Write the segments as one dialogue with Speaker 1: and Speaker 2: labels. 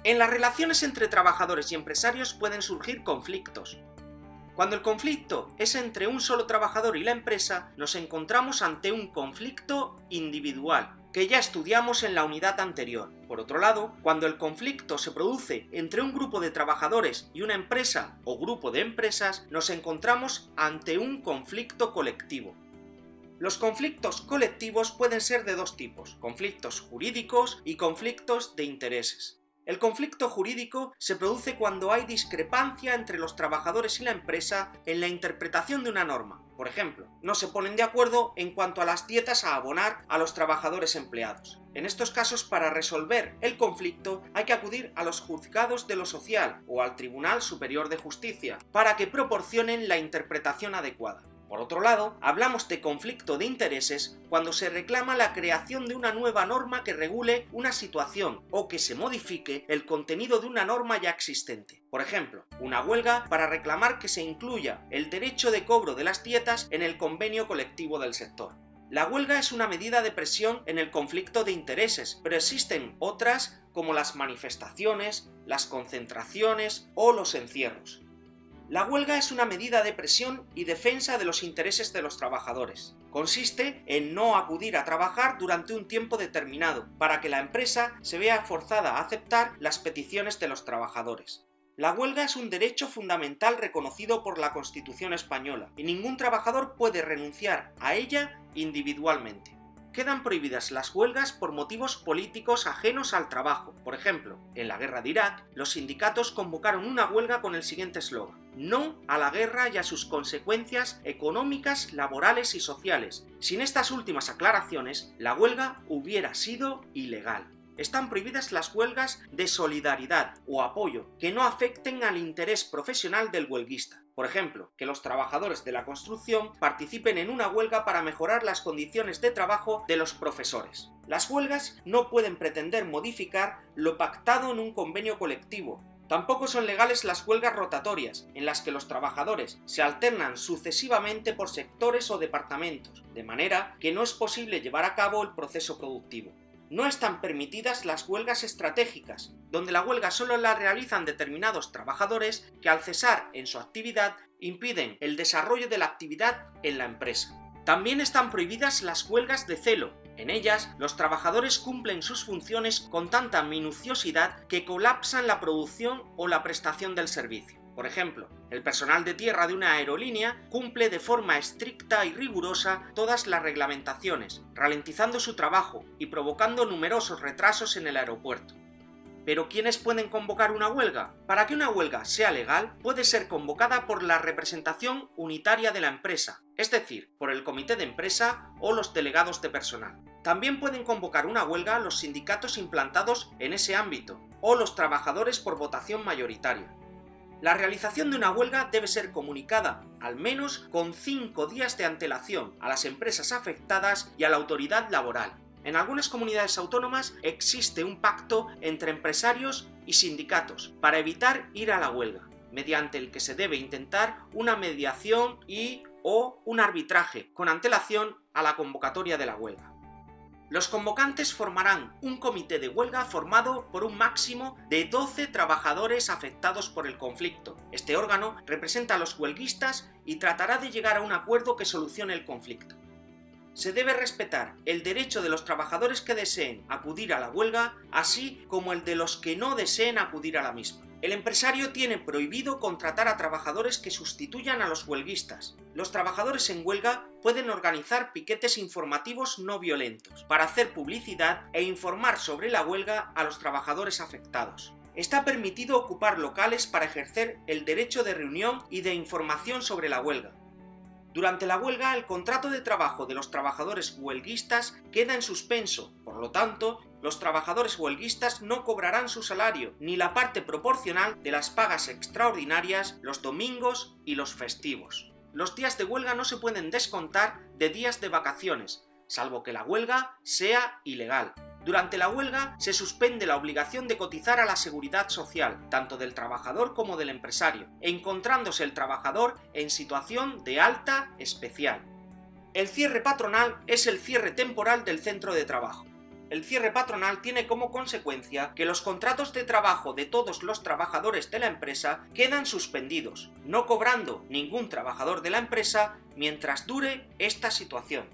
Speaker 1: En las relaciones entre trabajadores y empresarios pueden surgir conflictos. Cuando el conflicto es entre un solo trabajador y la empresa, nos encontramos ante un conflicto individual, que ya estudiamos en la unidad anterior. Por otro lado, cuando el conflicto se produce entre un grupo de trabajadores y una empresa o grupo de empresas, nos encontramos ante un conflicto colectivo. Los conflictos colectivos pueden ser de dos tipos: conflictos jurídicos y conflictos de intereses. El conflicto jurídico se produce cuando hay discrepancia entre los trabajadores y la empresa en la interpretación de una norma. Por ejemplo, no se ponen de acuerdo en cuanto a las dietas a abonar a los trabajadores empleados. En estos casos, para resolver el conflicto, hay que acudir a los juzgados de lo social o al Tribunal Superior de Justicia para que proporcionen la interpretación adecuada. Por otro lado, hablamos de conflicto de intereses cuando se reclama la creación de una nueva norma que regule una situación o que se modifique el contenido de una norma ya existente. Por ejemplo, una huelga para reclamar que se incluya el derecho de cobro de las dietas en el convenio colectivo del sector. La huelga es una medida de presión en el conflicto de intereses, pero existen otras como las manifestaciones, las concentraciones o los encierros. La huelga es una medida de presión y defensa de los intereses de los trabajadores. Consiste en no acudir a trabajar durante un tiempo determinado, para que la empresa se vea forzada a aceptar las peticiones de los trabajadores. La huelga es un derecho fundamental reconocido por la Constitución española, y ningún trabajador puede renunciar a ella individualmente. Quedan prohibidas las huelgas por motivos políticos ajenos al trabajo. Por ejemplo, en la guerra de Irak, los sindicatos convocaron una huelga con el siguiente eslogan: no a la guerra y a sus consecuencias económicas, laborales y sociales. Sin estas últimas aclaraciones, la huelga hubiera sido ilegal. Están prohibidas las huelgas de solidaridad o apoyo que no afecten al interés profesional del huelguista. Por ejemplo, que los trabajadores de la construcción participen en una huelga para mejorar las condiciones de trabajo de los profesores. Las huelgas no pueden pretender modificar lo pactado en un convenio colectivo. Tampoco son legales las huelgas rotatorias, en las que los trabajadores se alternan sucesivamente por sectores o departamentos, de manera que no es posible llevar a cabo el proceso productivo. No están permitidas las huelgas estratégicas, donde la huelga solo la realizan determinados trabajadores que al cesar en su actividad impiden el desarrollo de la actividad en la empresa. También están prohibidas las huelgas de celo. En ellas, los trabajadores cumplen sus funciones con tanta minuciosidad que colapsan la producción o la prestación del servicio. Por ejemplo, el personal de tierra de una aerolínea cumple de forma estricta y rigurosa todas las reglamentaciones, ralentizando su trabajo y provocando numerosos retrasos en el aeropuerto. ¿Pero quiénes pueden convocar una huelga? Para que una huelga sea legal, puede ser convocada por la representación unitaria de la empresa, es decir, por el comité de empresa o los delegados de personal. También pueden convocar una huelga los sindicatos implantados en ese ámbito o los trabajadores por votación mayoritaria. La realización de una huelga debe ser comunicada, al menos con 5 días de antelación, a las empresas afectadas y a la autoridad laboral. En algunas comunidades autónomas existe un pacto entre empresarios y sindicatos para evitar ir a la huelga, mediante el que se debe intentar una mediación o un arbitraje con antelación a la convocatoria de la huelga. Los convocantes formarán un comité de huelga formado por un máximo de 12 trabajadores afectados por el conflicto. Este órgano representa a los huelguistas y tratará de llegar a un acuerdo que solucione el conflicto. Se debe respetar el derecho de los trabajadores que deseen acudir a la huelga, así como el de los que no deseen acudir a la misma. El empresario tiene prohibido contratar a trabajadores que sustituyan a los huelguistas. Los trabajadores en huelga pueden organizar piquetes informativos no violentos para hacer publicidad e informar sobre la huelga a los trabajadores afectados. Está permitido ocupar locales para ejercer el derecho de reunión y de información sobre la huelga. Durante la huelga, el contrato de trabajo de los trabajadores huelguistas queda en suspenso, por lo tanto, los trabajadores huelguistas no cobrarán su salario, ni la parte proporcional de las pagas extraordinarias, los domingos y los festivos. Los días de huelga no se pueden descontar de días de vacaciones, salvo que la huelga sea ilegal. Durante la huelga se suspende la obligación de cotizar a la seguridad social, tanto del trabajador como del empresario, encontrándose el trabajador en situación de alta especial. El cierre patronal es el cierre temporal del centro de trabajo. el cierre patronal tiene como consecuencia que los contratos de trabajo de todos los trabajadores de la empresa quedan suspendidos, no cobrando ningún trabajador de la empresa mientras dure esta situación.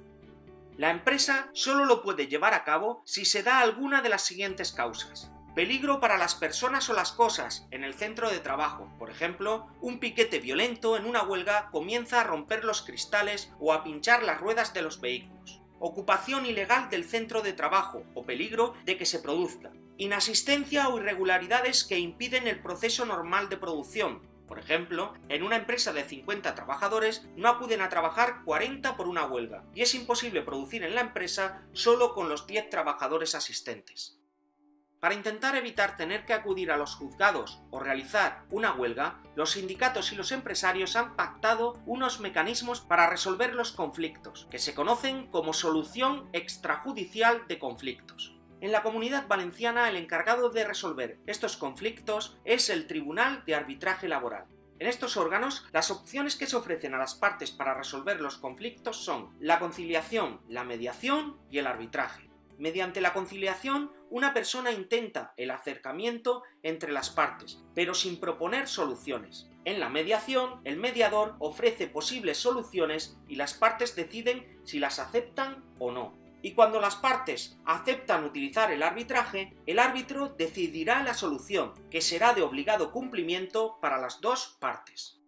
Speaker 1: La empresa solo lo puede llevar a cabo si se da alguna de las siguientes causas: peligro para las personas o las cosas en el centro de trabajo. Por ejemplo, un piquete violento en una huelga comienza a romper los cristales o a pinchar las ruedas de los vehículos. Ocupación ilegal del centro de trabajo o peligro de que se produzca. Inasistencia o irregularidades que impiden el proceso normal de producción. Por ejemplo, en una empresa de 50 trabajadores no acuden a trabajar 40 por una huelga y es imposible producir en la empresa solo con los 10 trabajadores asistentes. Para intentar evitar tener que acudir a los juzgados o realizar una huelga, los sindicatos y los empresarios han pactado unos mecanismos para resolver los conflictos, que se conocen como solución extrajudicial de conflictos. En la Comunidad Valenciana, el encargado de resolver estos conflictos es el Tribunal de Arbitraje Laboral. En estos órganos, las opciones que se ofrecen a las partes para resolver los conflictos son la conciliación, la mediación y el arbitraje. Mediante la conciliación, una persona intenta el acercamiento entre las partes, pero sin proponer soluciones. En la mediación, el mediador ofrece posibles soluciones y las partes deciden si las aceptan o no. Y cuando las partes aceptan utilizar el arbitraje, el árbitro decidirá la solución, que será de obligado cumplimiento para las dos partes.